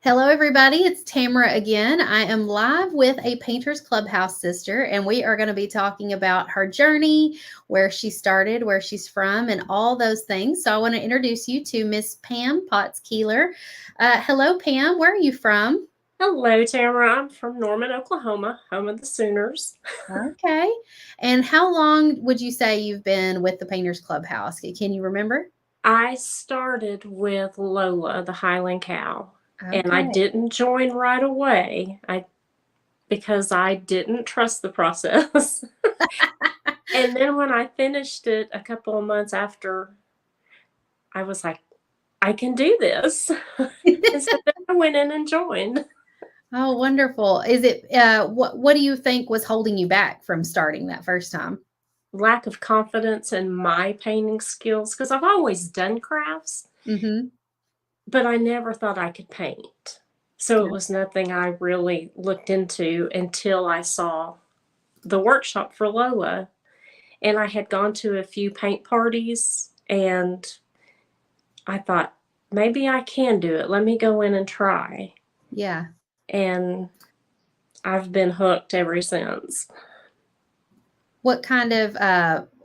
Hello, everybody. It's Tamara again. I am live with a Painters Clubhouse sister, and we are going to be talking about her journey, where she started, where she's from, and all those things. So I want to introduce you to Miss Pam Potts-Keeler. Hello, Pam. Where are you from? Hello, Tamara. I'm from Norman, Oklahoma, home of the Sooners. Okay. And how long would you say you've been with the Painters Clubhouse? Can you remember? I started with Lola, the Highland cow, and I Okay. didn't join right away. Because I didn't trust the process. And then when I finished it a couple of months after, I was like, I can do this. And so then I went in and joined. Oh, wonderful. Is it what do you think was holding you back from starting that first time? Lack of confidence in my painting skills, because I've always done crafts, Mhm. but I never thought I could paint. So it was nothing I really looked into until I saw the workshop for Lola. And I had gone to a few paint parties and I thought, maybe I can do it. Let me go in and try. Yeah. And I've been hooked ever since. What kind of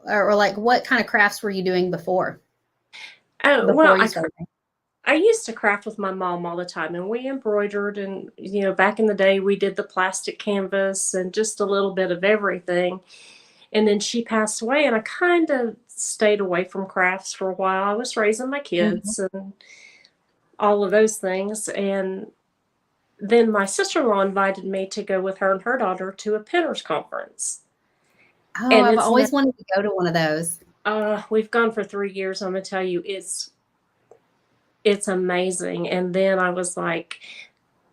or like what kind of crafts were you doing Oh, well, before you started? I used to craft with my mom all the time, and we embroidered. And, back in the day, we did the plastic canvas and just a little bit of everything. And then she passed away, and I kind of stayed away from crafts for a while. I was raising my Mhm. kids and all of those things. And then my sister in law invited me to go with her and her daughter to a pinners conference. Oh, And I've it's now, always wanted to go to one of those. we've gone for 3 years. I'm going to tell you, it's amazing. And then I was like,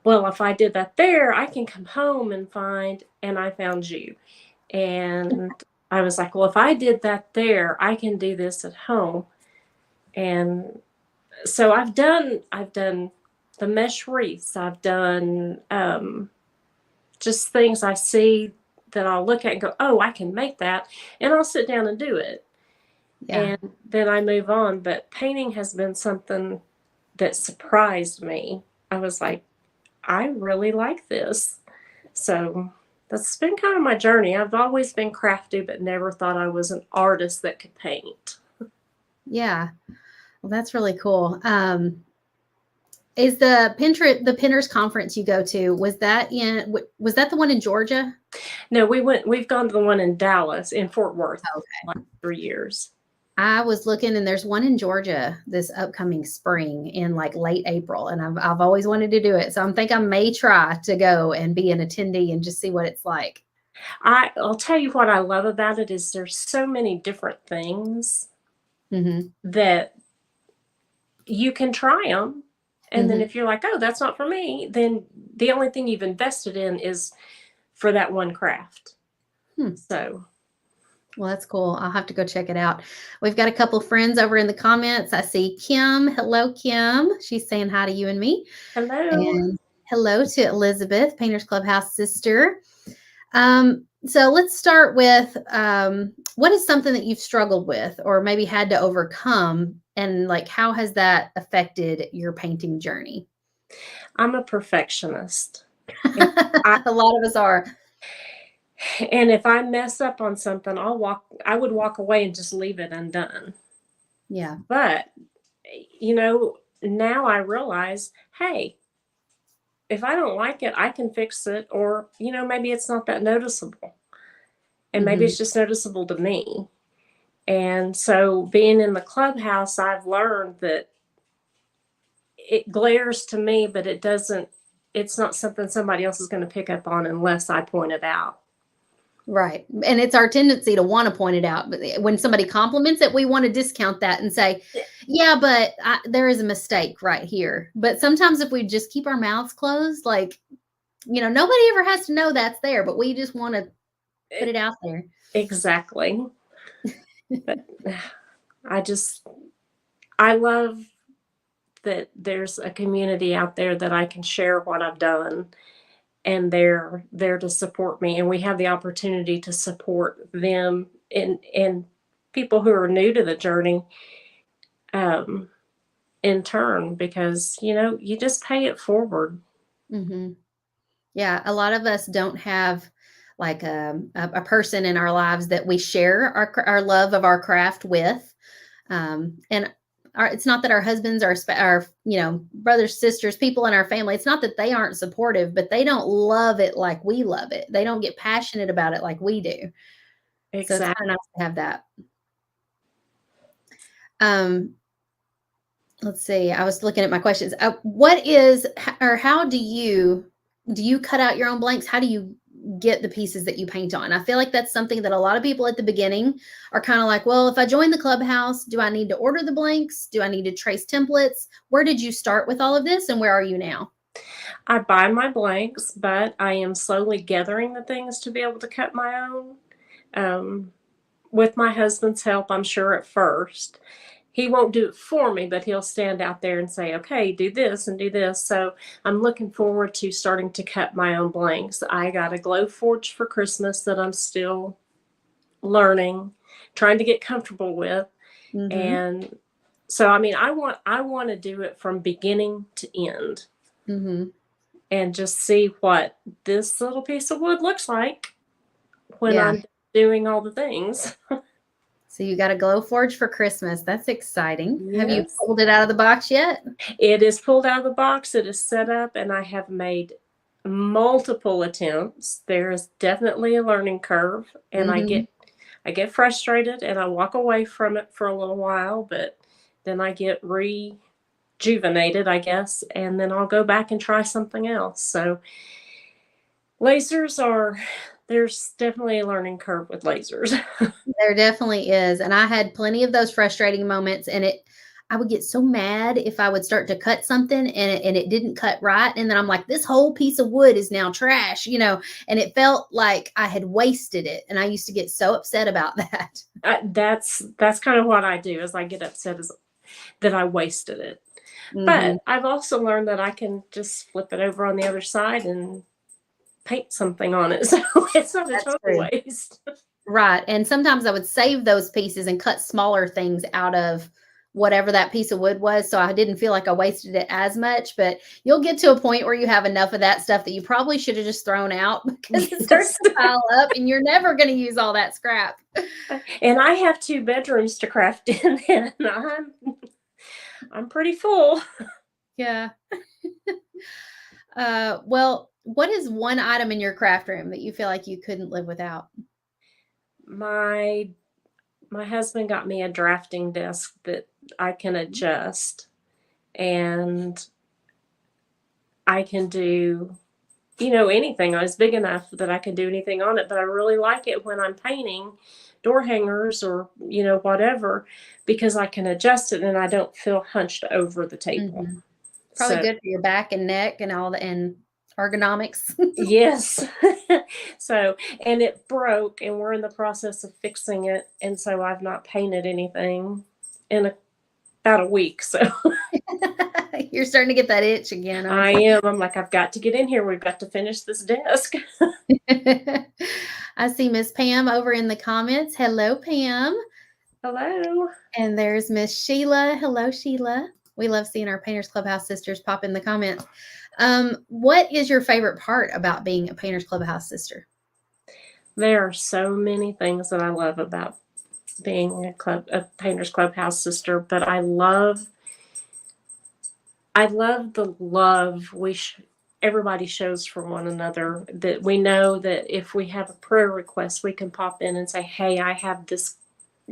well, if I did that there, I can come home and I found you. And I was like, well, if I did that there, I can do this at home. And so I've done the mesh wreaths. I've done just things I see that I'll look at and go, oh, I can make that, and I'll sit down and do it, Yeah. and then I move on. But painting has been something that surprised me. I was like, I really like this. So that's been kind of my journey. I've always been crafty, but never thought I was an artist that could paint. Yeah. Well, that's really cool. Is the Pinners conference you go to, was that the one in Georgia? No, we've gone to the one in Dallas, in Fort Worth, Okay. like 3 years. I was looking and there's one in Georgia this upcoming spring in like late April, and I've always wanted to do it. So I may try to go and be an attendee and just see what it's like. I'll tell you what I love about it is there's so many different things Mhm. that you can try them. And then Mhm. if you're like, oh, that's not for me, then the only thing you've invested in is for that one craft. Hmm. So, Well, that's cool. I'll have to go check it out. We've got a couple friends over in the comments. I see Kim. Hello, Kim. She's saying hi to you and me. hello. And hello to Elizabeth, Painters Clubhouse sister. So let's start with what is something that you've struggled with or maybe had to overcome, and like how has that affected your painting journey? I'm a perfectionist. And I, A lot of us are. and if I mess up on something, I would walk away and just leave it undone. Yeah. But, now I realize, hey, if I don't like it, I can fix it. Or, maybe it's not that noticeable. And maybe Hmm. it's just noticeable to me. And so being in the clubhouse, I've learned that it glares to me, but it's not something somebody else is going to pick up on unless I point it out. Right. And it's our tendency to want to point it out. But when somebody compliments it, we want to discount that and say, yeah, but there is a mistake right here. But sometimes if we just keep our mouths closed, like, nobody ever has to know that's there, but we just want to put it out there. Exactly. But I just, I love that there's a community out there that I can share what I've done, and they're there to support me, and we have the opportunity to support them, and people who are new to the journey, um, in turn, because, you just pay it forward. Mm-hmm. Yeah, a lot of us don't have like a person in our lives that we share our love of our craft with. And it's not that our husbands, our brothers, sisters, people in our family, it's not that they aren't supportive, but they don't love it like we love it. They don't get passionate about it like we do. So it's kind Exactly. of nice to have that. Um, let's see. I was looking at my questions. What is, or how do you cut out your own blanks? How do you get the pieces that you paint on? I feel like that's something that a lot of people at the beginning are kind of like, well, if I join the Clubhouse, do I need to order the blanks? Do I need to trace templates? Where did you start with all of this, and where are you now? I buy my blanks, but I am slowly gathering the things to be able to cut my own. With my husband's help, I'm sure at first. He won't do it for me, but he'll stand out there and say, okay, do this and do this. So I'm looking forward to starting to cut my own blanks. I got a glow forge for Christmas that I'm still learning, trying to get comfortable with. Mm-hmm. And so, I mean, I want to do it from beginning to end Mm-hmm. and just see what this little piece of wood looks like when Yeah. I'm doing all the things. So you got a glow forge for Christmas. That's exciting. Have you Yes. pulled it out of the box yet? It is pulled out of the box. It is set up, and I have made multiple attempts. There is definitely a learning curve, and Mm-hmm. I get frustrated and I walk away from it for a little while, but then I get rejuvenated, I guess, and then I'll go back and try something else. So lasers are there's definitely a learning curve with lasers. There definitely is, and I had plenty of those frustrating moments, and I would get so mad if I would start to cut something and it didn't cut right, and then I'm like, this whole piece of wood is now trash, and it felt like I had wasted it, and I used to get so upset about that. That's kind of what I do, is I get upset as that I wasted it. Mhm. But I've also learned that I can just flip it over on the other side and paint something on it. So it's not a That's total true. waste. Right, and sometimes I would save those pieces and cut smaller things out of whatever that piece of wood was, so I didn't feel like I wasted it as much, but you'll get to a point where you have enough of that stuff that you probably should have just thrown out because it starts Yes. to pile up and you're never gonna use all that scrap. And I have 2 bedrooms to craft in, and I'm pretty full. Yeah. Well, what is one item in your craft room that you feel like you couldn't live without? My my husband got me a drafting desk that I can adjust, and I can do, anything. It's big enough that I can do anything on it, but I really like it when I'm painting door hangers or, whatever, because I can adjust it and I don't feel hunched over the table. Mhm. Probably So, good for your back and neck and all the and ergonomics. yes. So, and it broke and we're in the process of fixing it. And so I've not painted anything in about a week. So You're starting to get that itch again, I aren't am. I'm like, I've got to get in here. We've got to finish this desk. you? I see Miss Pam over in the comments. Hello, Pam. Hello. And there's Miss Sheila. Hello, Sheila. We love seeing our Painters Clubhouse sisters pop in the comments. What is your favorite part about being a Painters Clubhouse sister? There are so many things that I love about being a Painters Clubhouse sister, but I love the love everybody shows for one another. That we know that if we have a prayer request, we can pop in and say, "Hey, I have this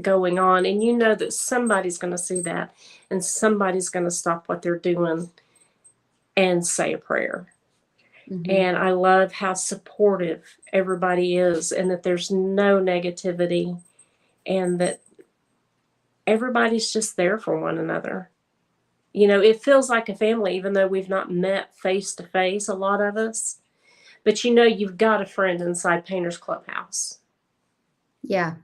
going on," and you know that somebody's going to see that, and somebody's going to stop what they're doing and say a prayer. Mm-hmm. And I love how supportive everybody is, and that there's no negativity, and that everybody's just there for one another. It feels like a family, even though we've not met face to face, a lot of us. But you've got a friend inside Painters Clubhouse. Yeah.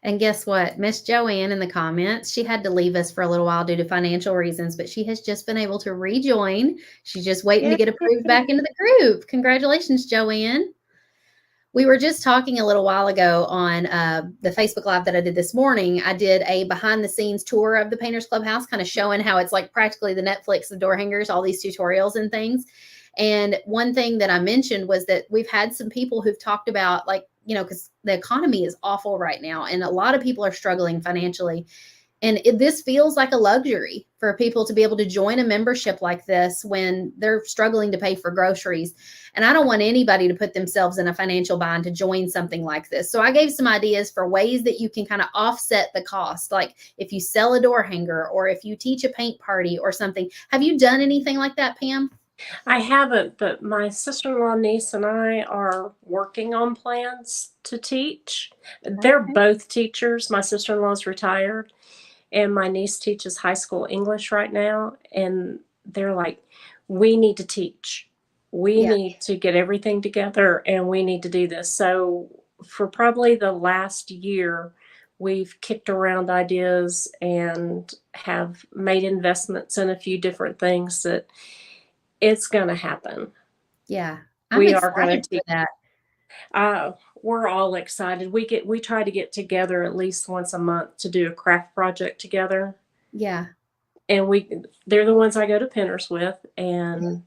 And guess what? Miss Joanne in the comments, she had to leave us for a little while due to financial reasons, but she has just been able to rejoin. She's just waiting Yeah. to get approved back into the group. Congratulations, Joanne. We were just talking a little while ago on the Facebook Live that I did this morning. I did a behind the scenes tour of the Painters Clubhouse, kind of showing how it's like practically the Netflix of door hangers, all these tutorials and things. And one thing that I mentioned was that we've had some people who've talked about, like, because the economy is awful right now and a lot of people are struggling financially. And this feels like a luxury for people to be able to join a membership like this when they're struggling to pay for groceries. And I don't want anybody to put themselves in a financial bind to join something like this. So I gave some ideas for ways that you can kind of offset the cost. Like if you sell a door hanger or if you teach a paint party or something. Have you done anything like that, Pam? I haven't, but my sister-in-law, niece, and I are working on plans to teach. They're Okay. both teachers. My sister-in-law's retired, and my niece teaches high school English right now. And they're like, we need to teach. We Yeah. need to get everything together, and we need to do this. So for probably the last year, we've kicked around ideas and have made investments in a few different things that it's going to happen. Yeah. I'm We are going excited to for teach. that. We're all excited. We try to get together at least once a month to do a craft project together. Yeah. And they're the ones I go to Pinners with, and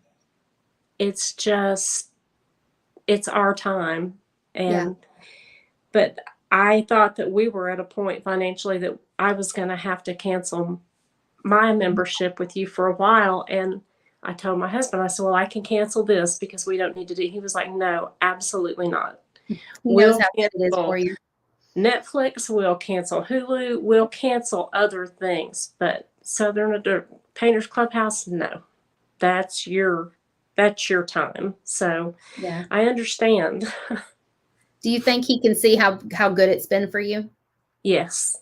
it's just it's our time. Yeah. But I thought that we were at a point financially that I was going to have to cancel my membership with you for a while. And I told my husband, I said, well, I can cancel this because we don't need to do. He was like, no, absolutely not. He knows We'll how good it is for cancel you. Netflix, we'll cancel Hulu, we'll cancel other things. But Painters Clubhouse, no. That's your time. So Yeah. I understand. Do you think he can see how good it's been for you? Yes.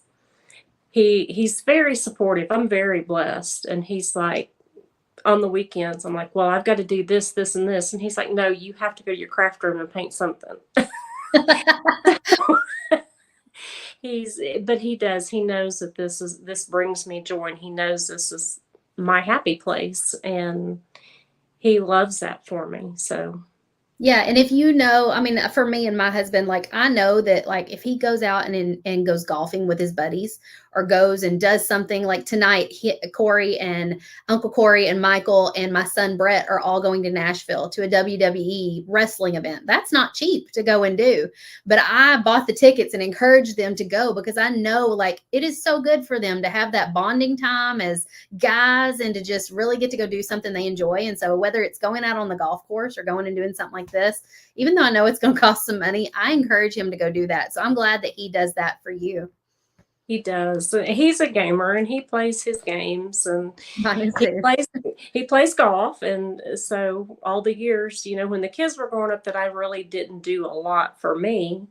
He's very supportive. I'm very blessed. And he's like, on the weekends, I'm like, well, I've got to do this, this, and this. And he's like, no, you have to go to your craft room and paint something. But he does. He knows that this brings me joy, and he knows this is my happy place, and he loves that for me. So Yeah, and if I mean, for me and my husband, like I know that like if he goes out and goes golfing with his buddies or goes and does something like tonight, Corey and Uncle Corey and Michael and my son Brett are all going to Nashville to a WWE wrestling event. That's not cheap to go and do, but I bought the tickets and encouraged them to go because I know like it is so good for them to have that bonding time as guys and to just really get to go do something they enjoy. And so whether it's going out on the golf course or going and doing something like this, even though I know it's going to cost some money, I encourage him to go do that. So I'm glad that he does that for you. he does. He's a gamer, and he plays his games, and Mine he too. plays golf. And so all the years, when the kids were growing up that I really didn't do a lot for me,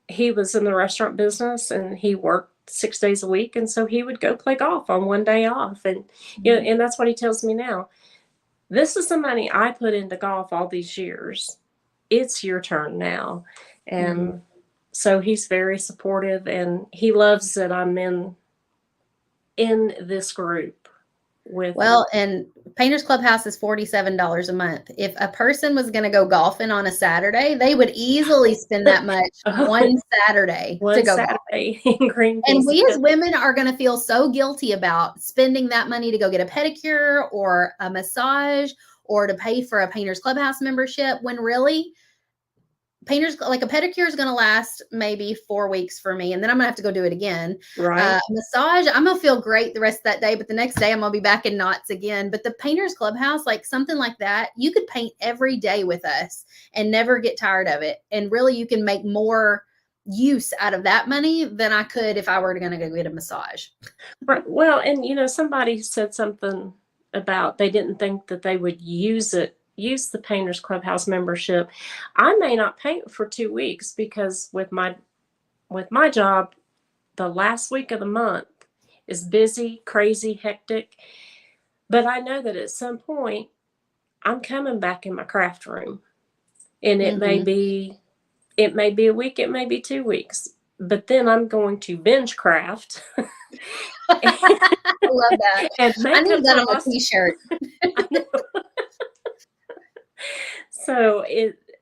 he was in the restaurant business and he worked 6 days a week. And so he would go play golf on one day off. And, and that's what he tells me now. This is the money I put into golf all these years. It's your turn now. And so he's very supportive, and he loves that I'm in this group with. Well, and Painters Clubhouse is $47 a month. If a person was going to go golfing on a Saturday, they would easily spend that much one Saturday to go Saturday golfing. in Green And we as women are going to feel so guilty about spending that money to go get a pedicure or a massage or to pay for a Painters Clubhouse membership when really like a pedicure is going to last maybe 4 weeks for me. And then I'm gonna have to go do it again. Right. Massage, I'm going to feel great the rest of that day, but the next day I'm going to be back in knots again. But the Painters Clubhouse, like something like that, you could paint every day with us and never get tired of it. And really you can make more use out of that money than I could if I were going to go get a massage. Right. Well, and somebody said something about they didn't think that they would use the Painters Clubhouse membership. I may not paint for 2 weeks because with my job, the last week of the month is busy, crazy, hectic. But I know that at some point I'm coming back in my craft room, and it may be a week, it may be 2 weeks, but then I'm going to binge craft. I love that. I need that on a t-shirt. So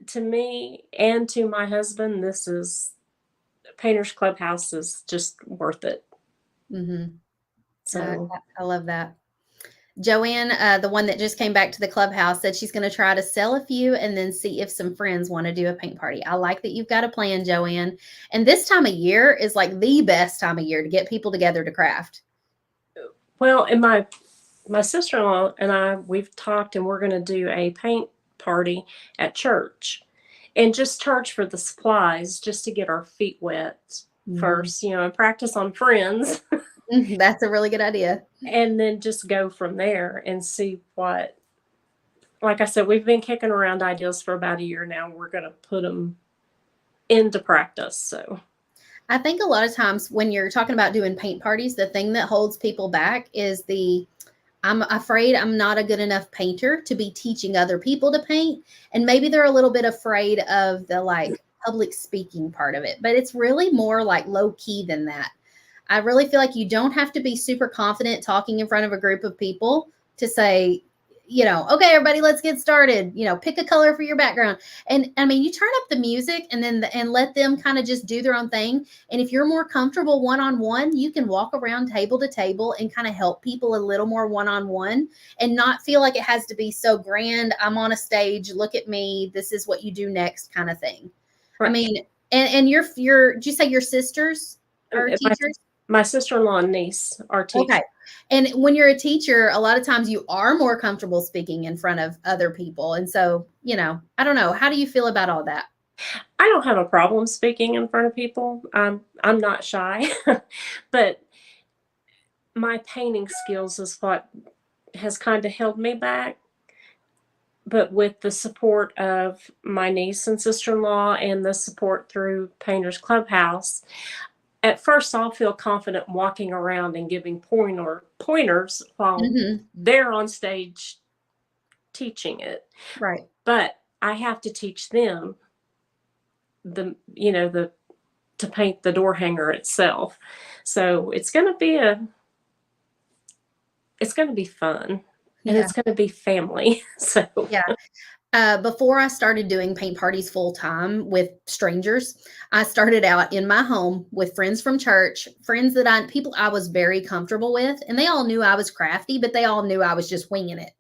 to me and to my husband, this is Painters Clubhouse is just worth it. Mm-hmm. So I love that. Joanne, the one that just came back to the clubhouse, said she's going to try to sell a few and then see if some friends want to do a paint party. I like that you've got a plan, Joanne. And this time of year is like the best time of year to get people together to craft. well, and my sister-in-law and I, we've talked, and we're going to do a paint party at church and just charge for the supplies just to get our feet wet first, and practice on friends. That's a really good idea. And then just go from there and see what, like I said, we've been kicking around ideas for about a year now. We're going to put them into practice. So I think a lot of times when you're talking about doing paint parties, the thing that holds people back is I'm afraid I'm not a good enough painter to be teaching other people to paint. And maybe they're a little bit afraid of the like public speaking part of it, but it's really more like low key than that. I really feel like you don't have to be super confident talking in front of a group of people to say, okay, everybody, let's get started. Pick a color for your background. And I mean, you turn up the music and let them kind of just do their own thing. And if you're more comfortable one-on-one, you can walk around table to table and kind of help people a little more one-on-one and not feel like it has to be so grand. I'm on a stage. Look at me. This is what you do next kind of thing. right. I mean, and your, did you say your sisters are teachers? My sister-in-law and niece are teachers. Okay. And when you're a teacher, a lot of times you are more comfortable speaking in front of other people. And so, I don't know. How do you feel about all that? I don't have a problem speaking in front of people. I'm not shy, but my painting skills is what has kind of held me back. But with the support of my niece and sister-in-law and the support through Painters Clubhouse, at first I'll feel confident walking around and giving pointers while they're on stage teaching it. Right. But I have to teach them to paint the door hanger itself. So it's going to be fun. And it's going to be family. So yeah. Before I started doing paint parties full time with strangers, I started out in my home with friends from church, friends people I was very comfortable with, and they all knew I was crafty, but they all knew I was just winging it,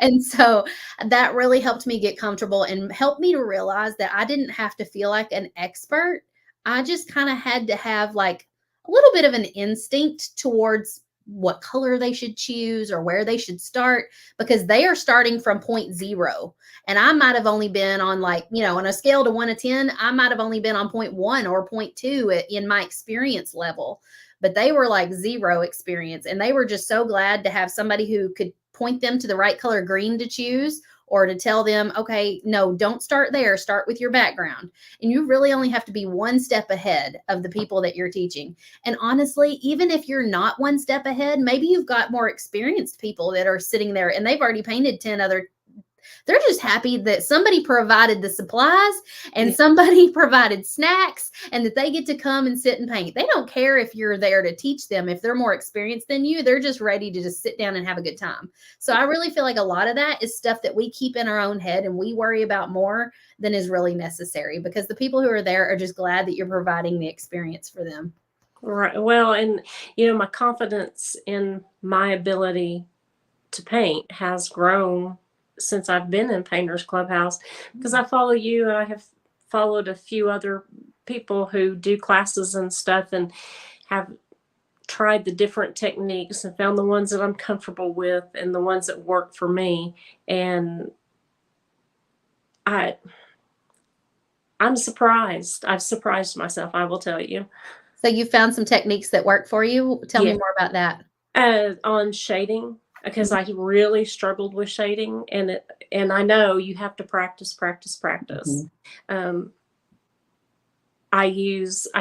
And so that really helped me get comfortable and helped me to realize that I didn't have to feel like an expert. I just kind of had to have like a little bit of an instinct towards what color they should choose or where they should start, because they are starting from point zero. And I might have only been on on a scale to 1 to 10, I might have only been on 0.1 or 0.2 in my experience level, but they were like zero experience. And they were just so glad to have somebody who could point them to the right color green to choose, or to tell them, okay, no, don't start there. Start with your background. And you really only have to be one step ahead of the people that you're teaching. And honestly, even if you're not one step ahead, maybe you've got more experienced people that are sitting there and they've already painted 10 other. They're just happy that somebody provided the supplies and somebody provided snacks and that they get to come and sit and paint. They don't care if you're there to teach them. If they're more experienced than you, they're just ready to just sit down and have a good time. So I really feel like a lot of that is stuff that we keep in our own head and we worry about more than is really necessary, because the people who are there are just glad that you're providing the experience for them. Right. Well, and my confidence in my ability to paint has grown since I've been in Painters Clubhouse, because I follow you and I have followed a few other people who do classes and stuff and have tried the different techniques and found the ones that I'm comfortable with and the ones that work for me. And I'm surprised. I've surprised myself, I will tell you. So you found some techniques that work for you. Tell me more about that. On shading, because I really struggled with shading, and I know you have to practice. I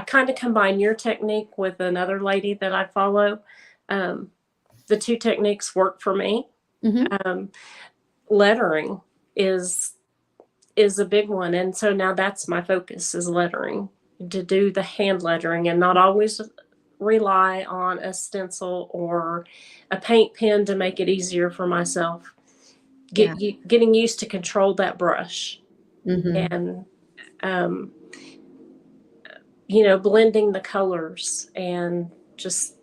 kind of combine your technique with another lady that I follow. The two techniques work for me. Lettering is a big one, and so now that's my focus, is lettering, to do the hand lettering and not always rely on a stencil or a paint pen to make it easier for myself. Getting used to control that brush. and um, you know, blending the colors and just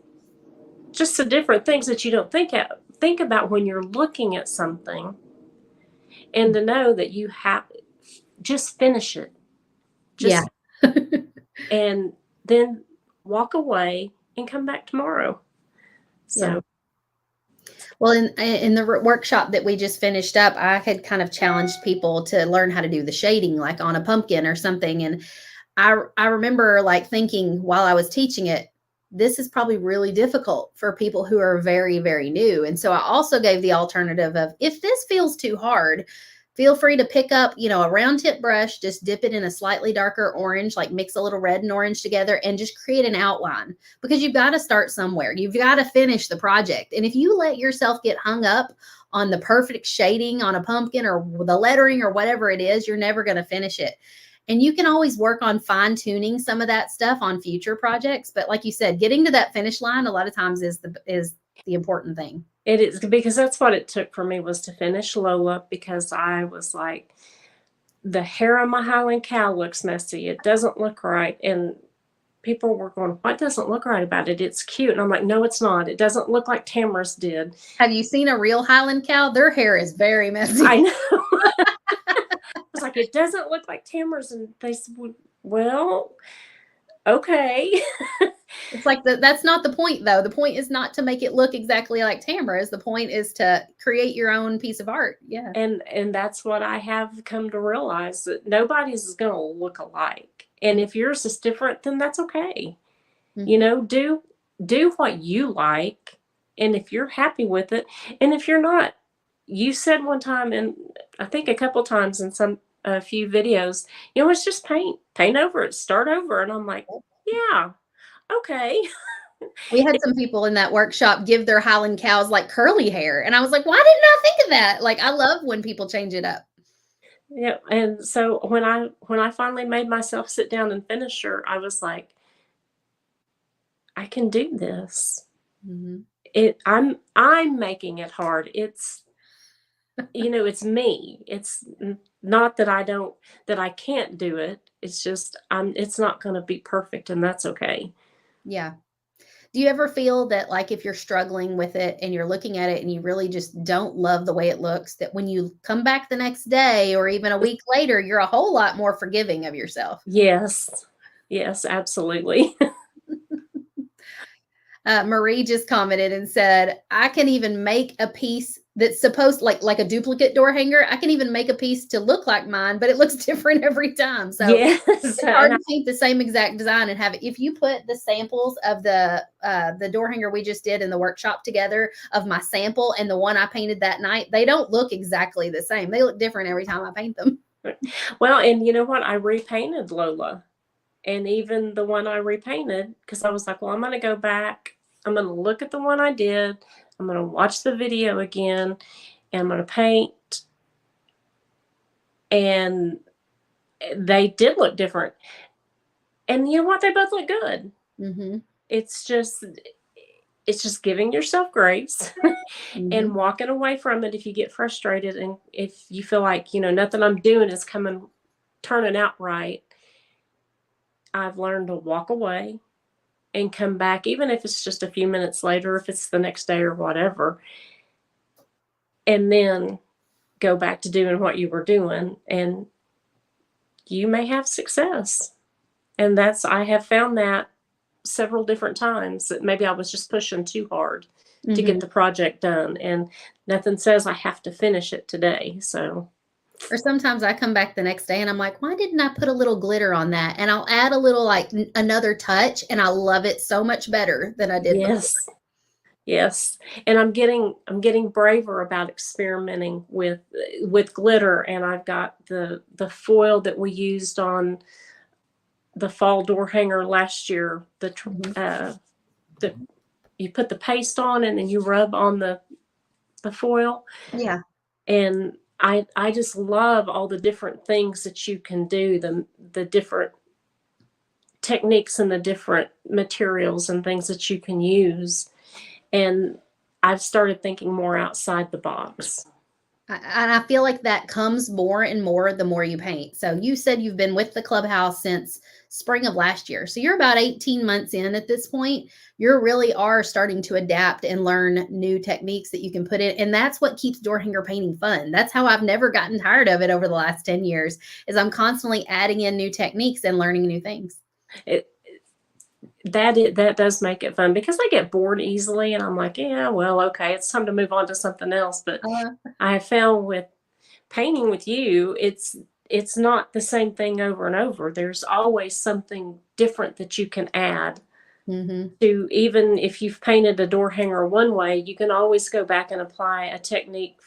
the different things that you don't think about when you're looking at something, and to know that you have just finish it, Yeah. just and then walk away and come back tomorrow. Yeah. So Well, in the workshop that we just finished up, I had kind of challenged people to learn how to do the shading, like on a pumpkin or something. And I remember like thinking while I was teaching it, this is probably really difficult for people who are very, very new. And so I also gave the alternative of, if this feels too hard, feel free to pick up, you know, a round tip brush, just dip it in a slightly darker orange, like mix a little red and orange together and just create an outline, because you've got to start somewhere. You've got to finish the project. And if you let yourself get hung up on the perfect shading on a pumpkin or the lettering or whatever it is, you're never going to finish it. And you can always work on fine tuning some of that stuff on future projects. But like you said, getting to that finish line a lot of times is the important thing. it is, because that's what it took for me, was to finish Lola, because I was like, the hair on my Highland cow looks messy. It doesn't look right. And people were going, what doesn't look right about it? It's cute. And I'm like, no, it's not. It doesn't look like Tamara's did. Have you seen a real Highland cow? Their hair is very messy. I know. I was like, it doesn't look like Tamara's. And they said, well, okay. It's like that's not the point, though. The point is not to make it look exactly like Tamara's. The point is to create your own piece of art. Yeah. And that's what I have come to realize, that nobody's is going to look alike. And if yours is different, then that's okay. Mm-hmm. You know, do what you like. And if you're happy with it, and if you're not, you said one time, and I think a couple times in a few videos, you know, it's just paint over it, start over. And I'm like, yeah, okay. We had some people in that workshop give their Highland cows like curly hair. And I was like, why didn't I think of that? Like, I love when people change it up. Yeah. And so when I finally made myself sit down and finish her, I was like, I can do this. Mm-hmm. I'm making it hard. It's, you know, it's me. It's not that I can't do it. It's just it's not going to be perfect, and that's okay. Yeah. Do you ever feel that, like, if you're struggling with it and you're looking at it and you really just don't love the way it looks, that when you come back the next day or even a week later, you're a whole lot more forgiving of yourself? Yes. Yes, absolutely. Marie just commented and said, I can even make a piece that's supposed like a duplicate door hanger. I can even make a piece to look like mine, but it looks different every time. So Yes. it's hard to paint the same exact design and have it. If you put the samples of the door hanger we just did in the workshop together, of my sample and the one I painted that night, they don't look exactly the same. They look different every time I paint them. Well, and you know what? I repainted Lola. And even the one I repainted, because I was like, well, I'm going to go back. I'm going to look at the one I did. I'm going to watch the video again. And I'm going to paint. And they did look different. And you know what? They both look good. Mm-hmm. It's just giving yourself grace Mm-hmm. and walking away from it if you get frustrated, and if you feel like, you know, nothing I'm doing is turning out right. I've learned to walk away and come back, even if it's just a few minutes later, if it's the next day or whatever, and then go back to doing what you were doing, and you may have success. And I have found that several different times, that maybe I was just pushing too hard to get the project done, and nothing says I have to finish it today. So, or sometimes I come back the next day and I'm like, why didn't I put a little glitter on that? And I'll add a little, like, another touch, and I love it so much better than I did yes. before. Yes. And I'm getting braver about experimenting with glitter, and I've got the foil that we used on the fall door hanger last year. The you put the paste on and then you rub on the foil. Yeah. And I just love all the different things that you can do, the different techniques and the different materials and things that you can use. And I've started thinking more outside the box. And I feel like that comes more and more the more you paint. So you said you've been with the Clubhouse since spring of last year. So you're about 18 months in at this point. You really are starting to adapt and learn new techniques that you can put in. And that's what keeps door hanger painting fun. That's how I've never gotten tired of it over the last 10 years, is I'm constantly adding in new techniques and learning new things. That does make it fun, because I get bored easily and I'm like, yeah, well, okay, it's time to move on to something else. But I have found with painting with you, it's not the same thing over and over. There's always something different that you can add to. Even if you've painted a door hanger one way, you can always go back and apply a technique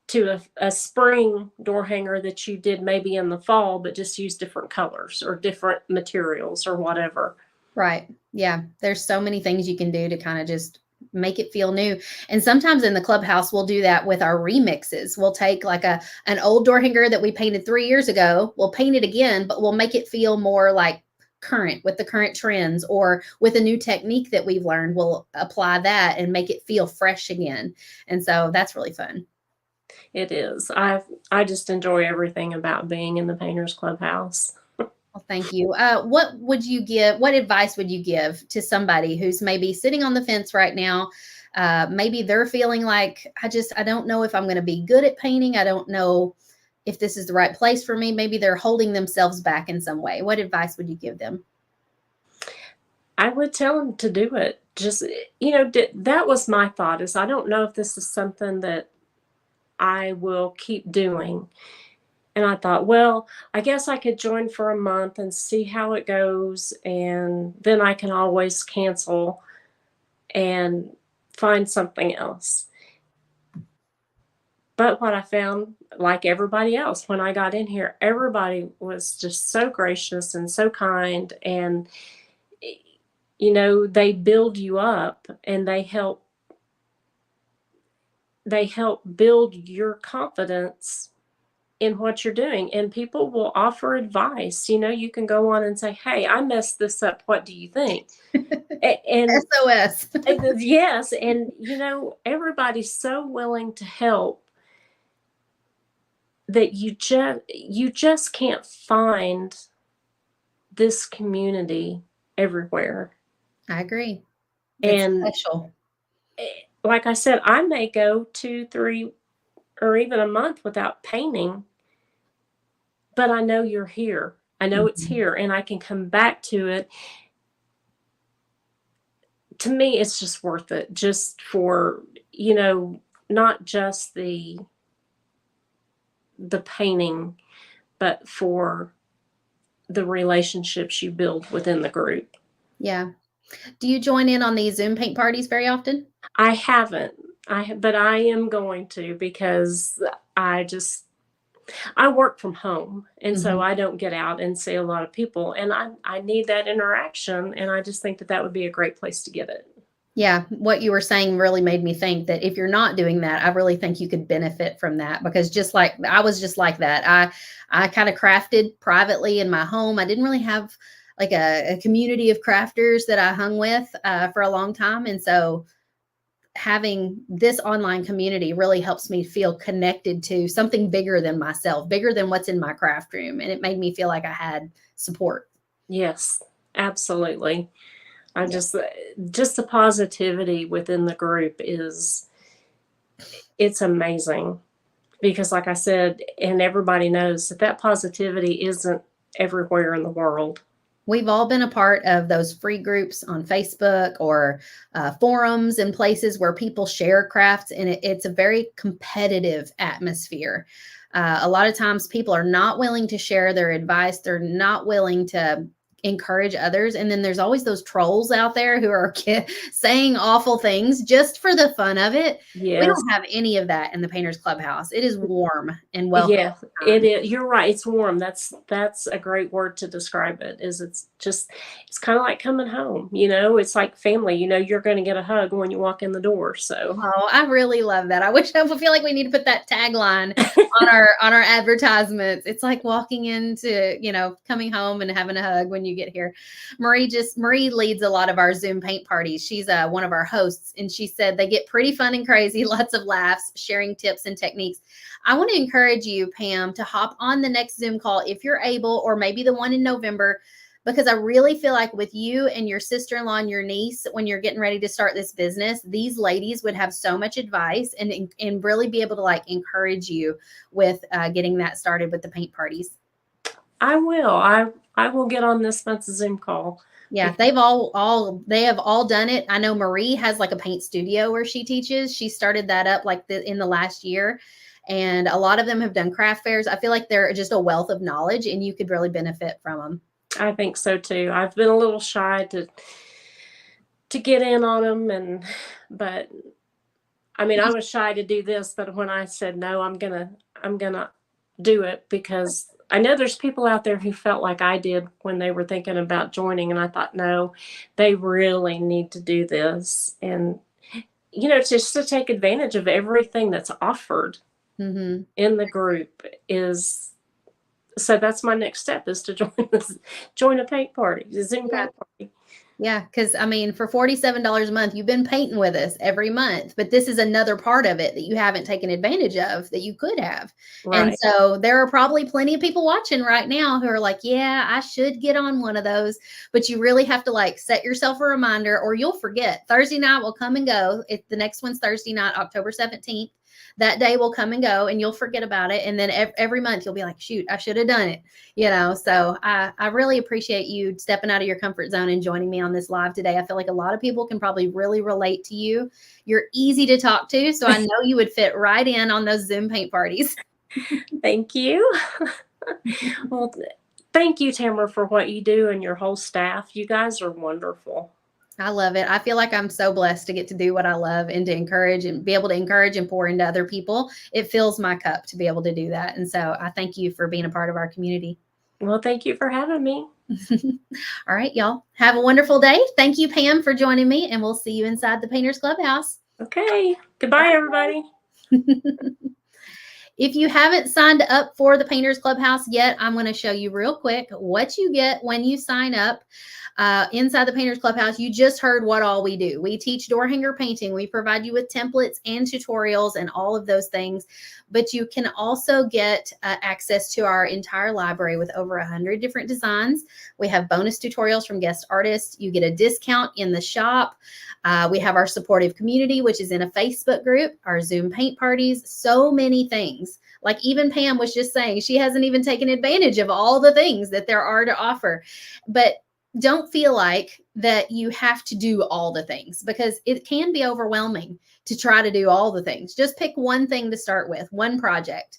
to a spring door hanger that you did maybe in the fall, but just use different colors or different materials or whatever. Right. Yeah. There's so many things you can do to kind of just make it feel new. And sometimes in the Clubhouse, we'll do that with our remixes. We'll take like an old door hanger that we painted 3 years ago. We'll paint it again, but we'll make it feel more like current, with the current trends, or with a new technique that we've learned. We'll apply that and make it feel fresh again. And so that's really fun. It is. I just enjoy everything about being in the Painters Clubhouse. Well, thank you. What advice would you give to somebody who's maybe sitting on the fence right now? Maybe they're feeling like, I don't know if I'm going to be good at painting. I don't know if this is the right place for me. Maybe they're holding themselves back in some way. What advice would you give them? I would tell them to do it. Just, that was my thought, is I don't know if this is something that I will keep doing. And I thought, well, I guess I could join for a month and see how it goes. And then I can always cancel and find something else. But what I found, like everybody else, when I got in here, everybody was just so gracious and so kind. And, they build you up, and they help build your confidence in what you're doing. And people will offer advice. You can go on and say, hey, I messed this up. What do you think? And SOS. Yes. And, everybody's so willing to help that you just can't find this community everywhere. I agree. It's special. Like I said, I may go 2, 3, or even a month without painting, but I know you're here. I know it's here, and I can come back to it. To me, it's just worth it, just for, not just the painting, but for the relationships you build within the group. Yeah. Do you join in on these Zoom paint parties very often? I haven't. But I am going to, because I work from home, and so I don't get out and see a lot of people, and I need that interaction, and I just think that would be a great place to get it. Yeah, what you were saying really made me think that if you're not doing that, I really think you could benefit from that, because I was just like that. I kind of crafted privately in my home. I didn't really have like a community of crafters that I hung with for a long time, and so having this online community really helps me feel connected to something bigger than myself, bigger than what's in my craft room. And it made me feel like I had support. Yes, absolutely. Just the positivity within the group it's amazing, because like I said, and everybody knows, that positivity isn't everywhere in the world. We've all been a part of those free groups on Facebook or forums and places where people share crafts, and it's a very competitive atmosphere. A lot of times people are not willing to share their advice. They're not willing to encourage others. And then there's always those trolls out there who are saying awful things just for the fun of it. Yes. We don't have any of that in the Painters Clubhouse. It is warm and welcoming. Yeah, it is. You're right. It's warm. That's a great word to describe it. It's kind of like coming home. It's like family. You're going to get a hug when you walk in the door. So, oh, I really love that. I feel like we need to put that tagline on our advertisements. It's like walking into, coming home and having a hug when you you get here. Marie leads a lot of our Zoom paint parties. She's one of our hosts, and she said they get pretty fun and crazy, lots of laughs, sharing tips and techniques. I want to encourage you, Pam, to hop on the next Zoom call if you're able, or maybe the one in November, because I really feel like with you and your sister-in-law and your niece, when you're getting ready to start this business, these ladies would have so much advice and really be able to like encourage you with getting that started with the paint parties. I will. I will get on this month's Zoom call. Yeah, they have all done it. I know Marie has like a paint studio where she teaches. She started that up like in the last year. And a lot of them have done craft fairs. I feel like they're just a wealth of knowledge and you could really benefit from them. I think so too. I've been a little shy to get in on them, but I mean, I was shy to do this, but when I said no, I'm gonna do it, because I know there's people out there who felt like I did when they were thinking about joining, and I thought, no, they really need to do this, and just to take advantage of everything that's offered in the group is. So that's my next step, is to join a paint party, a Zoom paint party. Yeah, because I mean, for $47 a month, you've been painting with us every month, but this is another part of it that you haven't taken advantage of that you could have. Right. And so there are probably plenty of people watching right now who are like, yeah, I should get on one of those, but you really have to like set yourself a reminder or you'll forget. Thursday night will come and go. The next one's Thursday night, October 17th. That day will come and go and you'll forget about it. And then every month you'll be like, shoot, I should have done it. So I really appreciate you stepping out of your comfort zone and joining me on this live today. I feel like a lot of people can probably really relate to you. You're easy to talk to. So I know you would fit right in on those Zoom paint parties. Thank you. Well, thank you, Tamara, for what you do and your whole staff. You guys are wonderful. I love it. I feel like I'm so blessed to get to do what I love and to encourage and be able to encourage and pour into other people. It fills my cup to be able to do that. And so I thank you for being a part of our community. Well, thank you for having me. All right, y'all. Have a wonderful day. Thank you, Pam, for joining me, and we'll see you inside the Painters Clubhouse. Okay. Goodbye, everybody. If you haven't signed up for the Painters Clubhouse yet, I'm going to show you real quick what you get when you sign up. Inside the Painters Clubhouse, you just heard what all we do. We teach door hanger painting. We provide you with templates and tutorials and all of those things. But you can also get access to our entire library with over 100 different designs. We have bonus tutorials from guest artists. You get a discount in the shop. We have our supportive community, which is in a Facebook group, our Zoom paint parties, so many things. Like even Pam was just saying, she hasn't even taken advantage of all the things that there are to offer. But don't feel like that you have to do all the things, because it can be overwhelming to try to do all the things. Just pick one thing to start with, one project.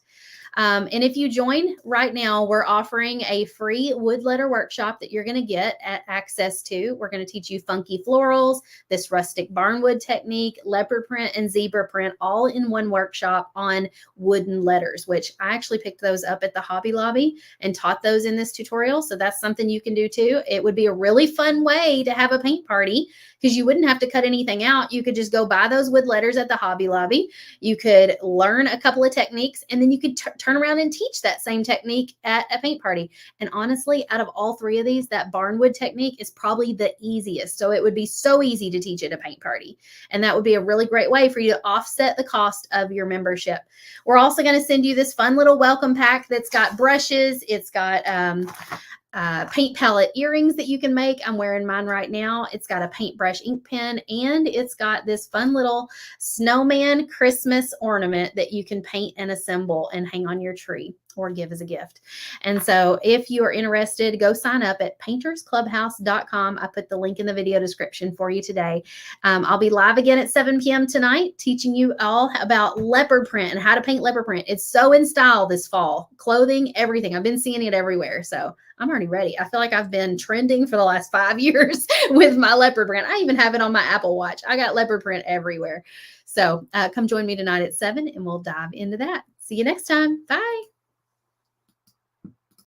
And if you join right now, we're offering a free wood letter workshop that you're going to get access to. We're going to teach you funky florals, this rustic barnwood technique, leopard print, and zebra print, all in one workshop on wooden letters, which I actually picked those up at the Hobby Lobby and taught those in this tutorial. So that's something you can do too. It would be a really fun way to have a paint party, because you wouldn't have to cut anything out. You could just go buy those wood letters at the Hobby Lobby. You could learn a couple of techniques, and then you could turn around and teach that same technique at a paint party. And honestly, out of all three of these, that barnwood technique is probably the easiest. So it would be so easy to teach at a paint party. And that would be a really great way for you to offset the cost of your membership. We're also going to send you this fun little welcome pack that's got brushes. It's got paint palette earrings that you can make. I'm wearing mine right now. It's got a paintbrush ink pen, and it's got this fun little snowman Christmas ornament that you can paint and assemble and hang on your tree or give as a gift. And so if you are interested, go sign up at paintersclubhouse.com. I put the link in the video description for you today. I'll be live again at 7 p.m. tonight, teaching you all about leopard print and how to paint leopard print. It's so in style this fall. Clothing, everything. I've been seeing it everywhere. So I'm already ready. I feel like I've been trending for the last 5 years with my leopard print. I even have it on my Apple Watch. I got leopard print everywhere. So come join me tonight at 7 and we'll dive into that. See you next time. Bye.